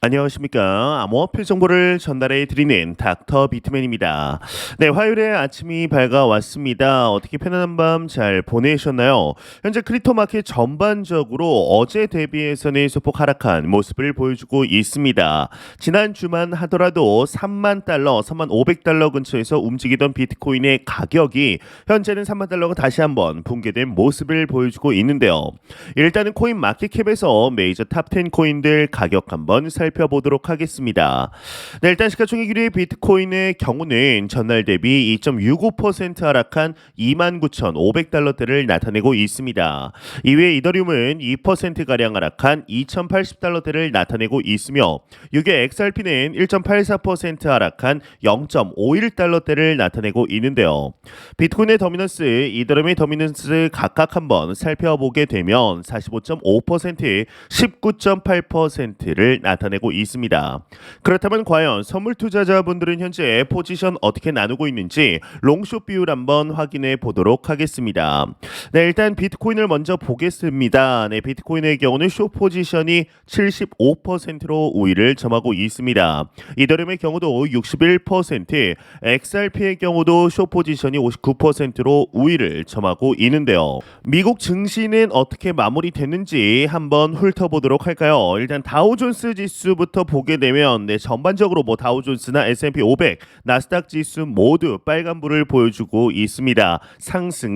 안녕하십니까. 암호화폐 정보를 전달해 드리는 닥터 비트맨입니다. 네, 화요일에 아침이 밝아왔습니다. 어떻게 편안한 밤 잘 보내셨나요? 현재 크립토 마켓 전반적으로 어제 대비해서는 소폭 하락한 모습을 보여주고 있습니다. 지난 주만 하더라도 3만 달러, 3만 500달러 근처에서 움직이던 비트코인의 가격이 현재는 3만 달러가 다시 한번 붕괴된 모습을 보여주고 있는데요. 일단은 코인 마켓캡에서 메이저 탑10 코인들 가격 한번 살펴보도록 하겠습니다. 네, 일단 시가총액 1위 비트코인의 경우는 전날 대비 2.65% 하락한 29,500달러대를 나타내고 있습니다. 이외에 이더리움은 2%가량 하락한 2,080달러대를 나타내고 있으며 6의 XRP는 1.84% 하락한 0.51달러대를 나타내고 있는데요. 비트코인의 더미넌스, 이더리움의 더미넌스 각각 한번 살펴보게 되면 45.5%, 19.8%를 나타내고 있습니다. 그렇다면 과연 선물 투자자분들은 현재 포지션 어떻게 나누고 있는지 롱숏 비율 한번 확인해 보도록 하겠습니다. 네, 일단 비트코인을 먼저 보겠습니다. 네, 비트코인의 경우는 숏 포지션이 75%로 우위를 점하고 있습니다. 이더리움의 경우도 61%, XRP의 경우도 숏 포지션이 59%로 우위를 점하고 있는데요. 미국 증시는 어떻게 마무리됐는지 한번 훑어보도록 할까요? 일단 다우존스 지수부터 보게 되면 전반적으로 다우존스나 S&P 500, 나스닥 지수 모두 빨간불을 보여주고 있습니다. 상승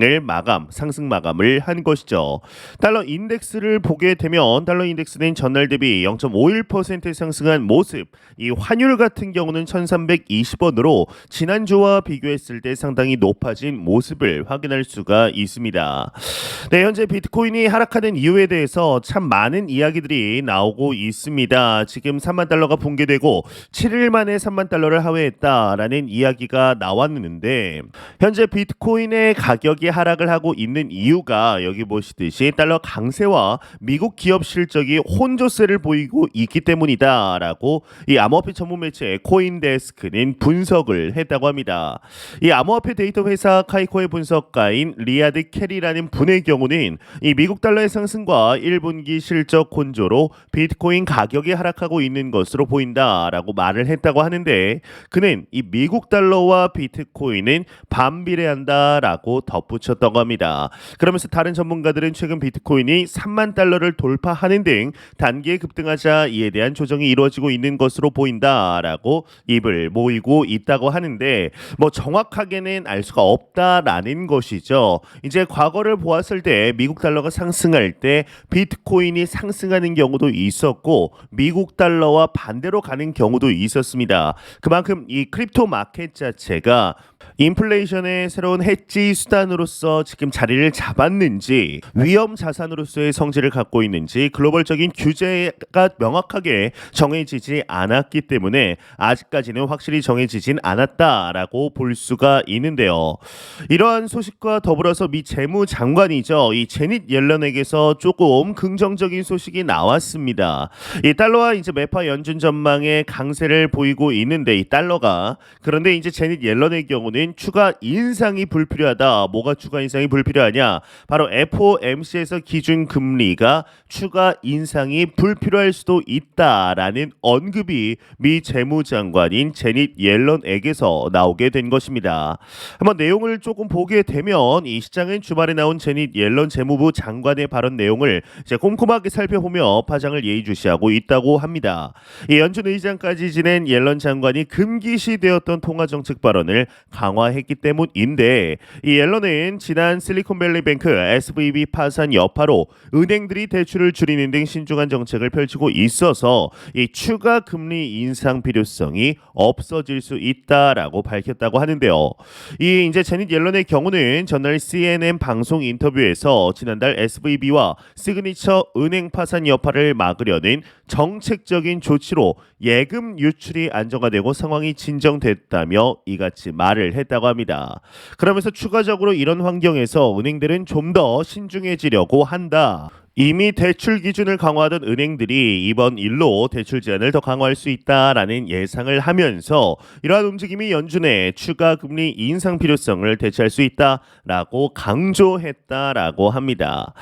마감을 한 것이죠. 달러 인덱스를 보게 되면 달러 인덱스는 전날 대비 0.51% 상승한 모습. 이 환율 같은 경우는 1,320원으로 지난주와 비교했을 때 상당히 높아진 모습을 확인할 수가 있습니다. 네, 현재 비트코인이 하락하는 이유에 대해서 참 많은 이야기들이 나오고 있습니다. 지금 3만 달러가 붕괴되고 7일 만에 3만 달러를 하회했다라는 이야기가 나왔는데 현재 비트코인의 가격이 하락을 하고 있는 이유가 여기 보시듯이 달러 강세와 미국 기업 실적이 혼조세를 보이고 있기 때문이다라고 이 암호화폐 전문 매체 코인데스크는 분석을 했다고 합니다. 이 암호화폐 데이터 회사 카이코의 분석가인 리아드 캐리라는 분의 경우는 이 미국 달러의 상승과 1분기 실적 혼조로 비트코인 가격이 하락하고 있는 것으로 보인다라고 말을 했다고 하는데 그는 이 미국 달러와 비트코인은 반비례한다라고 덧붙였다고 합니다. 그러면서 다른 전문가들은 최근 비트코인이 3만 달러를 돌파하는 등 단기에 급등하자 이에 대한 조정이 이루어지고 있는 것으로 보인다라고 입을 모이고 있다고 하는데 정확하게는 알 수가 없다라는 것이죠. 이제 과거를 보았을 때 미국 달러가 상승할 때 비트코인이 상승하는 경우도 있었고 미국 달러와 반대로 가는 경우도 있었습니다. 그만큼 이 크립토 마켓 자체가 인플레이션의 새로운 해지 수단으로서 지금 자리를 잡았는지 위험 자산으로서의 성질을 갖고 있는지 글로벌적인 규제가 명확하게 정해지지 않았기 때문에 아직까지는 확실히 정해지진 않았다라고 볼 수가 있는데요. 이러한 소식과 더불어서 미 재무장관이죠. 이 제닛 옐런에게서 조금 긍정적인 소식이 나왔습니다. 이 달러와 이제 매파 연준 전망의 강세를 보이고 있는데 이 달러가 그런데 이제 제닛 옐런의 경우는 추가 인상이 불필요하다. 뭐가 추가 인상이 불필요하냐? 바로 FOMC에서 기준 금리가 추가 인상이 불필요할 수도 있다라는 언급이 미 재무장관인 제닛 옐런에게서 나오게 된 것입니다. 한번 내용을 조금 보게 되면 이 시장은 주말에 나온 제닛 옐런 재무부 장관의 발언 내용을 이제 꼼꼼하게 살펴보며 파장을 예의주시하고 있다고 합니다. 이 연준 의장까지 지낸 옐런 장관이 금기시되었던 통화정책 발언을 강화했기 때문인데 이 옐런은 지난 실리콘밸리뱅크 SVB 파산 여파로 은행들이 대출을 줄이는 등 신중한 정책을 펼치고 있어서 이 추가 금리 인상 필요성이 없어질 수 있다라고 밝혔다고 하는데요. 이 이제 제닛 옐런의 경우는 전날 CNN 방송 인터뷰에서 지난달 SVB와 시그니처 은행 파산 여파를 막으려는 정책적인 조치로 예금 유출이 안정화되고 상황이 진정됐다며 이같이 말을 했다고 합니다. 그러면서 추가적으로 이런 환경에서 은행들은 좀 더 신중해지려고 한다. 이미 대출 기준을 강화하던 은행들이 이번 일로 대출 제한을 더 강화할 수 있다라는 예상을 하면서 이러한 움직임이 연준의 추가 금리 인상 필요성을 대체할 수 있다라고 강조했다라고 합니다.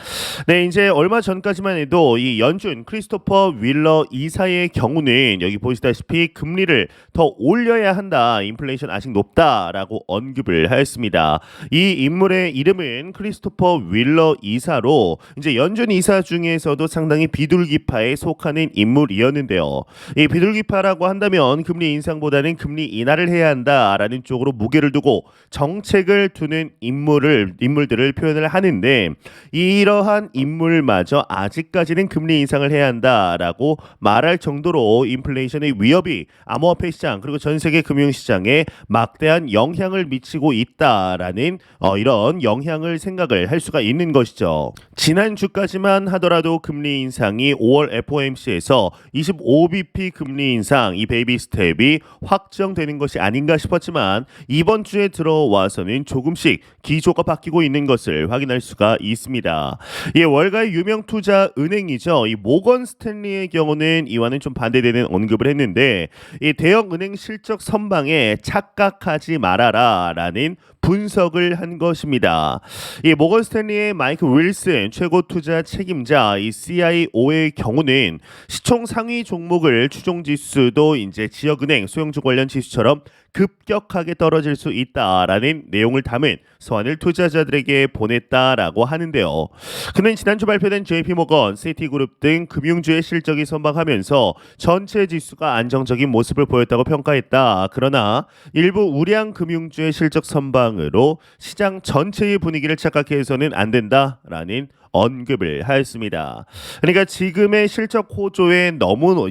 네, 이제 얼마 전까지만 해도 이 연준 크리스토퍼 윌러 이사의 경우는 여기 보시다시피 금리를 더 올려야 한다, 인플레이션 아직 높다라고 언급을 하였습니다. 이 인물의 이름은 크리스토퍼 윌러 이사로 이제 연준 이사 중에서도 상당히 비둘기파에 속하는 인물이었는데요. 이 비둘기파라고 한다면 금리 인상보다는 금리 인하를 해야 한다라는 쪽으로 무게를 두고 정책을 두는 인물들을 표현을 하는데, 이러한 인물마저 아직까지는 금리 인상을 해야 한다라고 말할 정도로 인플레이션의 위협이 암호화폐 시장 그리고 전 세계 금융시장에 막대한 영향을 미치고 있다라는 이런 영향을 생각을 할 수가 있는 것이죠. 지난주까지만 하더라도 금리 인상이 5월 FOMC에서 25bp 금리 인상, 이 베이비 스텝이 확정되는 것이 아닌가 싶었지만 이번 주에 들어와서는 조금씩 기조가 바뀌고 있는 것을 확인할 수가 있습니다. 이 월가의 유명 투자 은행이죠. 이 모건 스탠리의 경우는 이와는 좀 반대되는 언급을 했는데, 이 대형 은행 실적 선방에 착각하지 말아라라는 분석을 한 것입니다. 이 모건 스탠리의 마이크 윌슨 최고 투자 책임자 이 CIO의 경우는 시총 상위 종목을 추종 지수도 이제 지역은행 소형주 관련 지수처럼 급격하게 떨어질 수 있다라는 내용을 담은 서한을 투자자들에게 보냈다라고 하는데요. 그는 지난주 발표된 JP모건, 시티그룹 등 금융주의 실적이 선방하면서 전체 지수가 안정적인 모습을 보였다고 평가했다. 그러나 일부 우량 금융주의 실적 선방으로 시장 전체의 분위기를 착각해 해서는 안 된다라는 언급을 하였습니다. 그러니까 지금의 실적 호조에 너무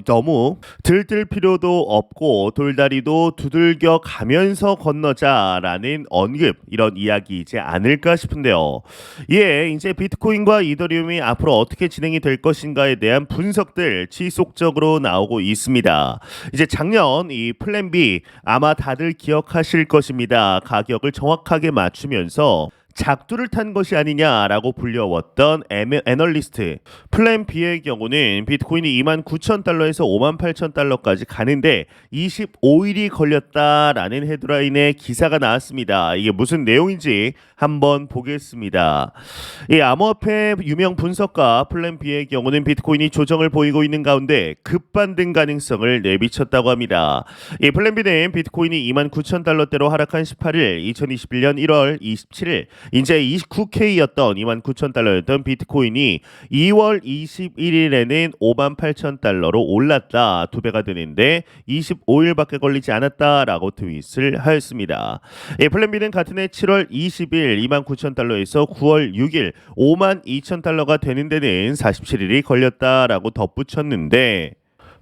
들뜰 필요도 없고 돌다리도 두들겨 가면서 건너자라는 언급, 이런 이야기이지 않을까 싶은데요. 예, 이제 비트코인과 이더리움이 앞으로 어떻게 진행이 될 것인가에 대한 분석들 지속적으로 나오고 있습니다. 이제 작년 이 플랜 B 아마 다들 기억하실 것입니다. 가격을 정확하게 맞추면서 작두를 탄 것이 아니냐라고 불려왔던 애널리스트 플랜 B의 경우는 비트코인이 29,000달러에서 58,000달러까지 가는데 25일이 걸렸다라는 헤드라인의 기사가 나왔습니다. 이게 무슨 내용인지 한번 보겠습니다. 이 암호화폐 유명 분석가 플랜 B의 경우는 비트코인이 조정을 보이고 있는 가운데 급반등 가능성을 내비쳤다고 합니다. 이 플랜 B는 비트코인이 29,000달러대로 하락한 18일, 2021년 1월 27일 이제 29K였던 29,000달러였던 비트코인이 2월 21일에는 58,000달러로 올랐다. 2배가 되는데 25일밖에 걸리지 않았다라고 트윗을 하였습니다. 플랜 B는 같은 해 7월 20일 29,000달러에서 9월 6일 52,000달러가 되는 데는 47일이 걸렸다라고 덧붙였는데,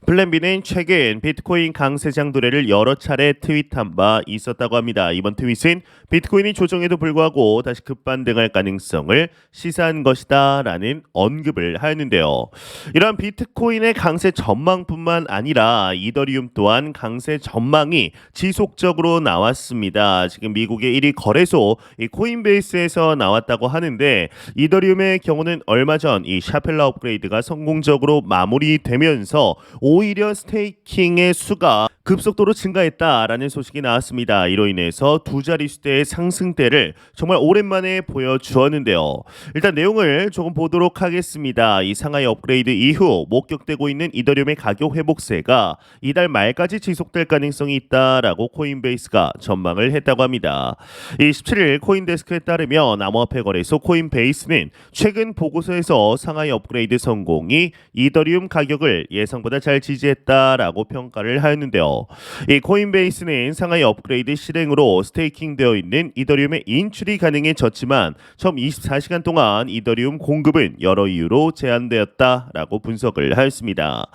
플랜 B는 최근 비트코인 강세장 도래를 여러 차례 트윗한 바 있었다고 합니다. 이번 트윗은 비트코인이 조정에도 불구하고 다시 급반등할 가능성을 시사한 것이다 라는 언급을 하였는데요. 이러한 비트코인의 강세 전망뿐만 아니라 이더리움 또한 강세 전망이 지속적으로 나왔습니다. 지금 미국의 1위 거래소 이 코인베이스에서 나왔다고 하는데, 이더리움의 경우는 얼마 전 이 샤펠라 업그레이드가 성공적으로 마무리되면서 오히려 스테이킹의 수가 급속도로 증가했다라는 소식이 나왔습니다. 이로 인해서 두 자릿수대의 상승대를 정말 오랜만에 보여주었는데요. 일단 내용을 조금 보도록 하겠습니다. 이 상하이 업그레이드 이후 목격되고 있는 이더리움의 가격 회복세가 이달 말까지 지속될 가능성이 있다라고 코인베이스가 전망을 했다고 합니다. 이 17일 코인데스크에 따르면 암호화폐 거래소 코인베이스는 최근 보고서에서 상하이 업그레이드 성공이 이더리움 가격을 예상보다 잘 지지했다라고 평가를 하였는데요. 이 코인베이스는 상하이 업그레이드 실행으로 스테이킹되어 있는 이더리움의 인출이 가능해졌지만 처음 24시간 동안 이더리움 공급은 여러 이유로 제한되었다라고 분석을 하였습니다.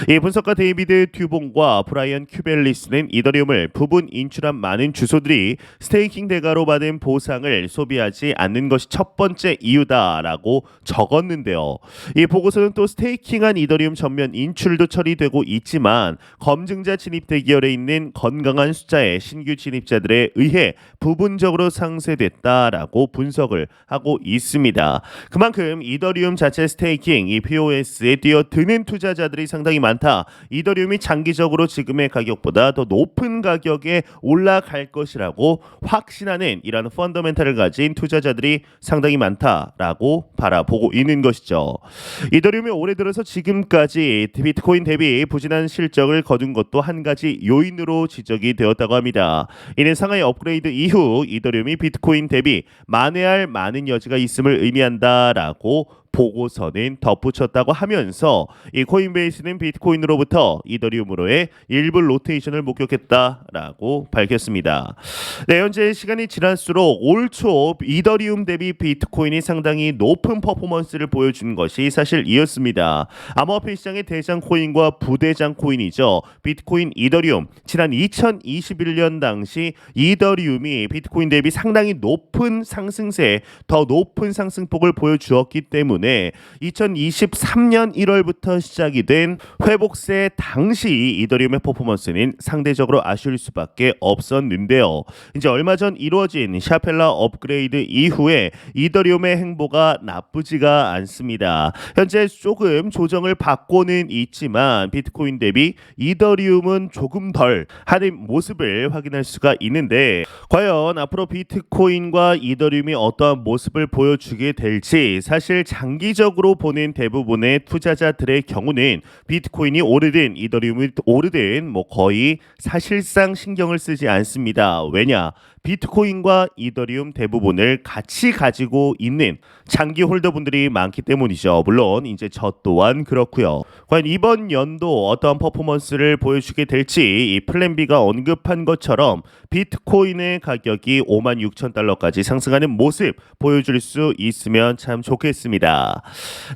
이 분석가 데이비드 튜봉과 브라이언 큐벨리스는 이더리움을 부분 인출한 많은 주소들이 스테이킹 대가로 받은 보상을 소비하지 않는 것이 첫 번째 이유다라고 적었는데요. 이 보고서는 또 스테이킹한 이더리움 전면 인출도 처리되고 있지만 검증자 진입 대기열에 있는 건강한 숫자의 신규 진입자들에 의해 부분적으로 상쇄됐다라고 분석을 하고 있습니다. 그만큼 이더리움 자체 스테이킹, 이 POS에 뛰어드는 투자자들이 상당히 많다. 이더리움이 장기적으로 지금의 가격보다 더 높은 가격에 올라갈 것이라고 확신하는 이런 펀더멘탈을 가진 투자자들이 상당히 많다라고 바라보고 있는 것이죠. 이더리움이 올해 들어서 지금까지 비트코인 대비 부진한 실적을 거둔 것도 한 가지 요인으로 지적이 되었다고 합니다. 이는 상하이 업그레이드 이후 이더리움이 비트코인 대비 만회할 많은 여지가 있음을 의미한다라고 보고서는 덧붙였다고 하면서 이 코인베이스는 비트코인으로부터 이더리움으로의 일부 로테이션을 목격했다라고 밝혔습니다. 네, 현재 시간이 지날수록 올 초 이더리움 대비 비트코인이 상당히 높은 퍼포먼스를 보여준 것이 사실이었습니다. 암호화폐 시장의 대장 코인과 부대장 코인이죠. 비트코인, 이더리움. 지난 2021년 당시 이더리움이 비트코인 대비 상당히 높은 상승세, 더 높은 상승폭을 보여주었기 때문에 2023년 1월부터 시작이 된 회복세 당시 이더리움의 퍼포먼스는 상대적으로 아쉬울 수밖에 없었는데요. 이제 얼마 전 이루어진 샤펠라 업그레이드 이후에 이더리움의 행보가 나쁘지가 않습니다. 현재 조금 조정을 받고는 있지만 비트코인 대비 이더리움은 조금 덜 하는 모습을 확인할 수가 있는데, 과연 앞으로 비트코인과 이더리움이 어떠한 모습을 보여주게 될지 사실 장기적으로 보는 대부분의 투자자들의 경우는 비트코인이 오르든 이더리움이 오르든 거의 사실상 신경을 쓰지 않습니다. 왜냐? 비트코인과 이더리움 대부분을 같이 가지고 있는 장기 홀더분들이 많기 때문이죠. 물론 이제 저 또한 그렇고요. 과연 이번 연도 어떠한 퍼포먼스를 보여주게 될지 이 플랜 B가 언급한 것처럼 비트코인의 가격이 56,000달러까지 상승하는 모습 보여줄 수 있으면 참 좋겠습니다.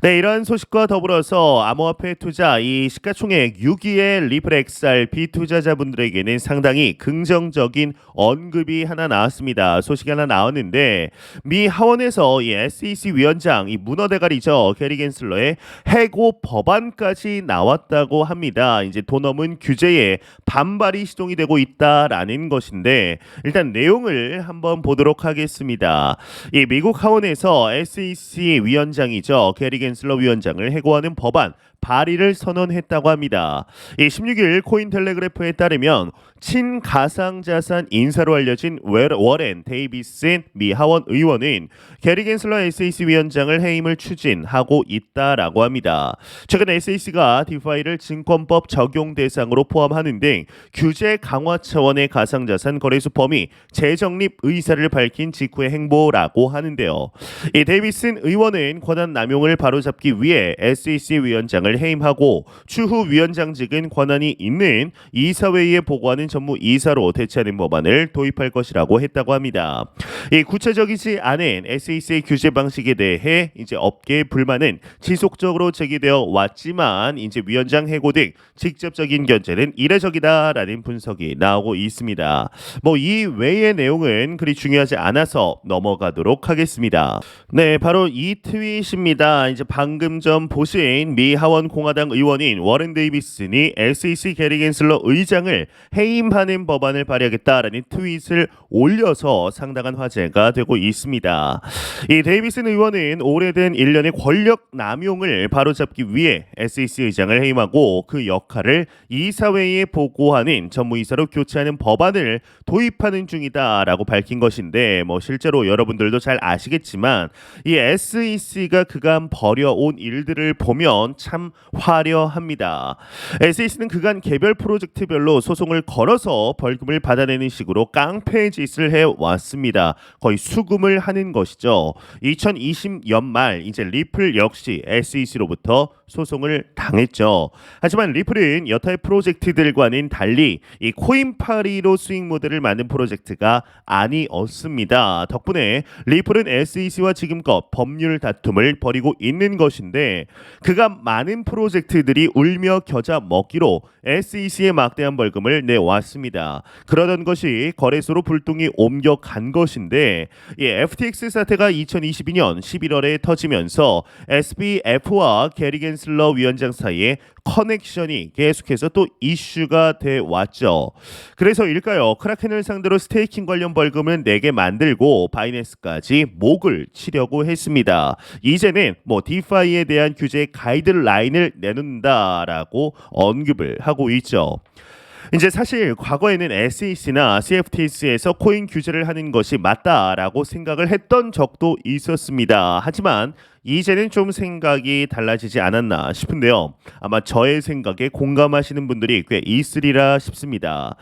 네, 이러한 소식과 더불어서 암호화폐 투자 이 시가총액 6위의 리플 XRP 투자자분들에게는 상당히 긍정적인 언급이 하나 나왔습니다. 소식이 하나 나왔는데, 미 하원에서 이 SEC 위원장 이 문어 대가리죠, 게리 겐슬러의 해고 법안까지 나왔다고 합니다. 이제 돈 없는 규제에 반발이 시동이 되고 있다라는 것인데, 일단 내용을 한번 보도록 하겠습니다. 이 미국 하원에서 SEC 위원장이죠, 게리 겐슬러 위원장을 해고하는 법안 발의를 선언했다고 합니다. 이 16일 코인텔레그래프에 따르면 친가상자산 인사로 알려진 워렌 데이비슨 미 하원 의원은 게리 겐슬러 SEC 위원장을 해임을 추진하고 있다라고 합니다. 최근 SEC가 디파이를 증권법 적용 대상으로 포함하는 등 규제 강화 차원의 가상자산 거래소 범위 재정립 의사를 밝힌 직후의 행보라고 하는데요. 이 데이비슨 의원은 권한 남용을 바로잡기 위해 SEC 위원장을 해임하고 추후 위원장직은 권한이 있는 이사회의에 보고하는 전무 이사로 대체하는 법안을 도입할 것이라고 했다고 합니다. 이 구체적이지 않은 SEC의 규제 방식에 대해 이제 업계의 불만은 지속적으로 제기되어 왔지만 이제 위원장 해고 등 직접적인 견제는 이례적이다라는 분석이 나오고 있습니다. 이 외의 내용은 그리 중요하지 않아서 넘어가도록 하겠습니다. 네, 바로 이 트윗입니다. 이제 방금 전 보신 미 하원 공화당 의원인 워렌 데이비슨이 SEC 게리 겐슬러 의장을 해임하는 법안을 발의하겠다라는 트윗을 올려서 상당한 화제가 되고 있습니다. 이 데이비슨 의원은 오래된 일련의 권력 남용을 바로잡기 위해 SEC 의장을 해임하고 그 역할을 이사회에 보고하는 전무이사로 교체하는 법안을 도입하는 중이다라고 밝힌 것인데, 실제로 여러분들도 잘 아시겠지만 이 SEC가 그간 벌여온 일들을 보면 참 화려합니다. SEC는 그간 개별 프로젝트별로 소송을 걸어서 벌금을 받아내는 식으로 깡패 짓을 해왔습니다. 거의 수금을 하는 것이죠. 2020년 말 이제 리플 역시 SEC로부터 소송을 당했죠. 하지만 리플은 여타의 프로젝트들과는 달리 이 코인파리로 수익 모델을 만든 프로젝트가 아니었습니다. 덕분에 리플은 SEC와 지금껏 법률 다툼을 벌이고 있는 것인데, 그간 많은 프로젝트들이 울며 겨자 먹기로 SEC에 막대한 벌금을 내왔습니다. 그러던 것이 거래소로 불똥이 옮겨간 것인데 있는데 이 FTX 사태가 2022년 11월에 터지면서 SBF와 게리 겐슬러 위원장 사이에 커넥션이 계속해서 또 이슈가 돼 왔죠. 그래서일까요? 크라켄을 상대로 스테이킹 관련 벌금을 내게 만들고 바이낸스까지 목을 치려고 했습니다. 이제는 뭐 디파이에 대한 규제 가이드라인을 내놓는다라고 언급을 하고 있죠. 이제 사실 과거에는 SEC나 CFTC에서 코인 규제를 하는 것이 맞다라고 생각을 했던 적도 있었습니다. 하지만 이제는 좀 생각이 달라지지 않았나 싶은데요. 아마 저의 생각에 공감하시는 분들이 꽤 있으리라 싶습니다.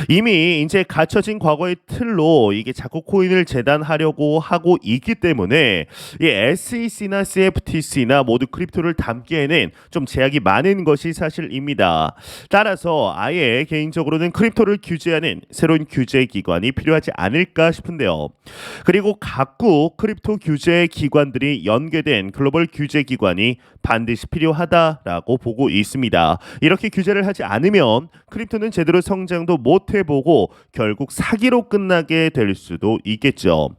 이미 이제 갖춰진 과거의 틀로 이게 자꾸 코인을 재단하려고 하고 있기 때문에 이 SEC나 CFTC나 모두 크립토를 담기에는 좀 제약이 많은 것이 사실입니다. 따라서 아예 개인적으로는 크립토를 규제하는 새로운 규제 기관이 필요하지 않을까 싶은데요. 그리고 각국 크립토 규제 기관들이 연계된 글로벌 규제 기관이 반드시 필요하다라고 보고 있습니다. 이렇게 규제를 하지 않으면 크립토는 제대로 성장도 못 해보고 결국 사기로 끝나게 될 수도 있겠죠.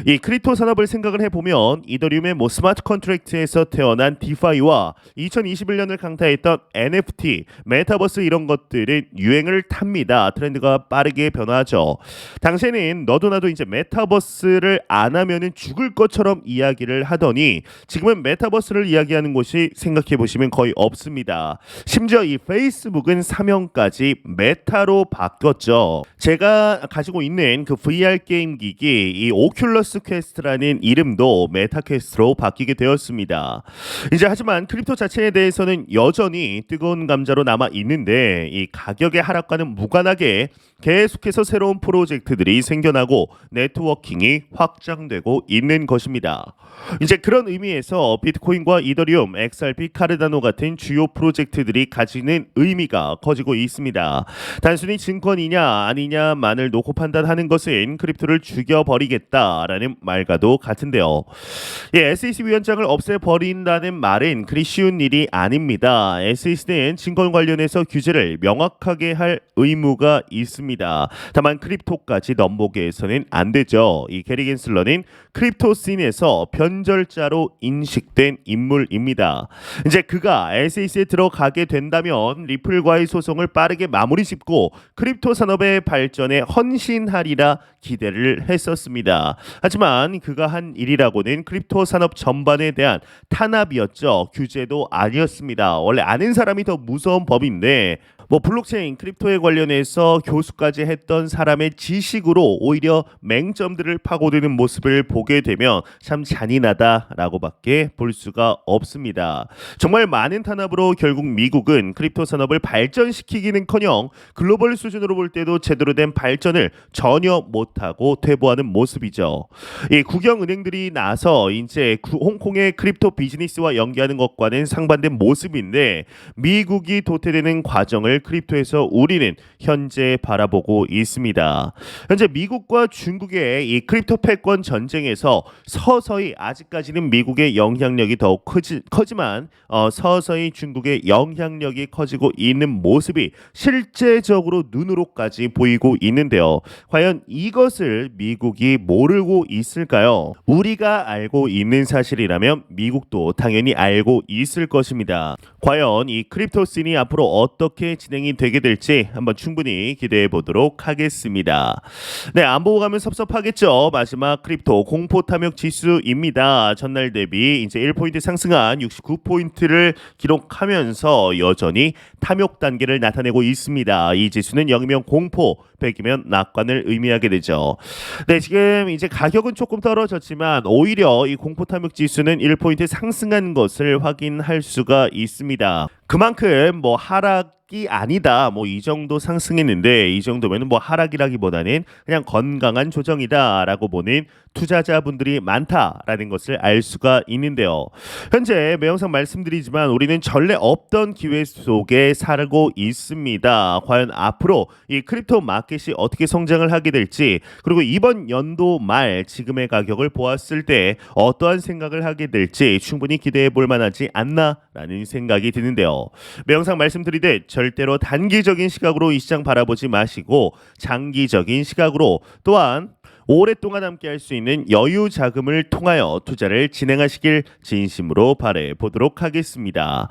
이 크립토 산업을 생각을 해보면 이더리움의 뭐 스마트 컨트랙트에서 태어난 디파이와 2021년을 강타했던 NFT, 메타버스 이런 것들은 유행을 탑니다. 트렌드가 빠르게 변하죠. 당시에는 너도 나도 이제 메타버스를 안 하면은 죽을 것처럼 이야기를 하더니 지금은 메타버스를 이야기하는 곳이 생각해 보시면 거의 없습니다. 심지어 이 페이스북은 사명까지 메타로 바꿨죠. 제가 가지고 있는 그 VR 게임 기기 이 오큘러스 퀘스트라는 이름도 메타 퀘스트로 바뀌게 되었습니다. 이제 하지만 크립토 자체에 대해서는 여전히 뜨거운 감자로 남아 있는데 이 가격의 하락과는 무관하게 계속해서 새로운 프로젝트들이 생겨나고 네트워킹이 확장되고 있는 것입니다. 이제 그런 의미에서 비트코인과 이더리움, XRP, 카르다노 같은 주요 프로젝트들이 가지는 의미가 커지고 있습니다. 단순히 증권이냐 아니냐만을 놓고 판단하는 것은 크립토를 죽여버리겠다라는 말과도 같은데요. 예, SEC 위원장을 없애버린다는 말은 그리 쉬운 일이 아닙니다. SEC는 증권 관련해서 규제를 명확하게 할 의무가 있습니다. 다만 크립토까지 넘보게 해서는 안 되죠. 이 게리 겐슬러는 크립토 씬에서 변절자로 인식된 인물입니다. 이제 그가 SEC에 들어가게 된다면 리플과의 소송을 빠르게 마무리 짓고 크립토 산업의 발전에 헌신하리라 기대를 했었습니다. 하지만 그가 한 일이라고는 크립토 산업 전반에 대한 탄압이었죠. 규제도 아니었습니다. 원래 아는 사람이 더 무서운 법인데 뭐 블록체인 크립토에 관련해서 교수까지 했던 사람의 지식으로 오히려 맹점들을 파고드는 모습을 보게 되면 참 잔인하다라고밖에 볼 수가 없습니다. 정말 많은 탄압으로 결국 미국은 크립토 산업을 발전시키기는커녕 글로벌 수준으로 볼 때도 제대로 된 발전을 전혀 못하고 퇴보하는 모습이죠. 이 국영은행들이 나서 이제 홍콩의 크립토 비즈니스와 연계하는 것과는 상반된 모습인데 미국이 도태되는 과정을 크립토에서 우리는 현재 바라보고 있습니다. 현재 미국과 중국의 이 크립토 패권 전쟁에서 서서히 아직까지는 미국의 영향력이 더욱 커지만 서서히 중국의 영향력이 커지고 있는 모습이 실제적으로 눈으로까지 보이고 있는데요. 과연 이것을 미국이 모르고 있을까요? 우리가 알고 있는 사실이라면 미국도 당연히 알고 있을 것입니다. 과연 이 크립토 씬이 앞으로 어떻게 진행이 되게 될지 한번 충분히 기대해 보도록 하겠습니다. 네, 안 보고 가면 섭섭하겠죠. 마지막 크립토 공포 탐욕 지수입니다. 전날 대비 이제 1포인트 상승한 69포인트를 기록하면서 여전히 탐욕 단계를 나타내고 있습니다. 이 지수는 0이면 공포, 100이면 낙관을 의미하게 되죠. 네, 지금 이제 가격은 조금 떨어졌지만 오히려 이 공포 탐욕 지수는 1포인트 상승한 것을 확인할 수가 있습니다. 그만큼 뭐 하락이 아니다 뭐 이 정도 상승했는데 이 정도면은 뭐 하락이라기보다는 그냥 건강한 조정이다라고 보는 투자자분들이 많다라는 것을 알 수가 있는데요. 현재 매영상 말씀드리지만 우리는 전례 없던 기회 속에 살고 있습니다. 과연 앞으로 이 크립토 마켓이 어떻게 성장을 하게 될지 그리고 이번 연도 말 지금의 가격을 보았을 때 어떠한 생각을 하게 될지 충분히 기대해 볼 만하지 않나라는 생각이 드는데요. 매영상 말씀드리듯 절대로 단기적인 시각으로 이 시장 바라보지 마시고 장기적인 시각으로 또한 오랫동안 함께 할 수 있는 여유 자금을 통하여 투자를 진행하시길 진심으로 바래 보도록 하겠습니다.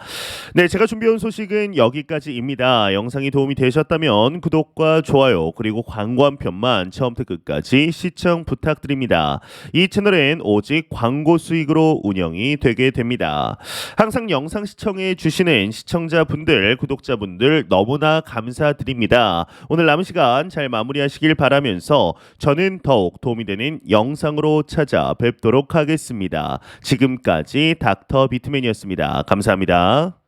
네, 제가 준비한 소식은 여기까지입니다. 영상이 도움이 되셨다면 구독과 좋아요 그리고 광고 한 편만 처음부터 끝까지 시청 부탁드립니다. 이 채널은 오직 광고 수익으로 운영이 되게 됩니다. 항상 영상 시청해 주시는 시청자분들, 구독자분들 너무나 감사드립니다. 오늘 남은 시간 잘 마무리하시길 바라면서 저는 더욱 도움이 되는 영상으로 찾아뵙도록 하겠습니다. 지금까지 닥터 비트맨이었습니다. 감사합니다.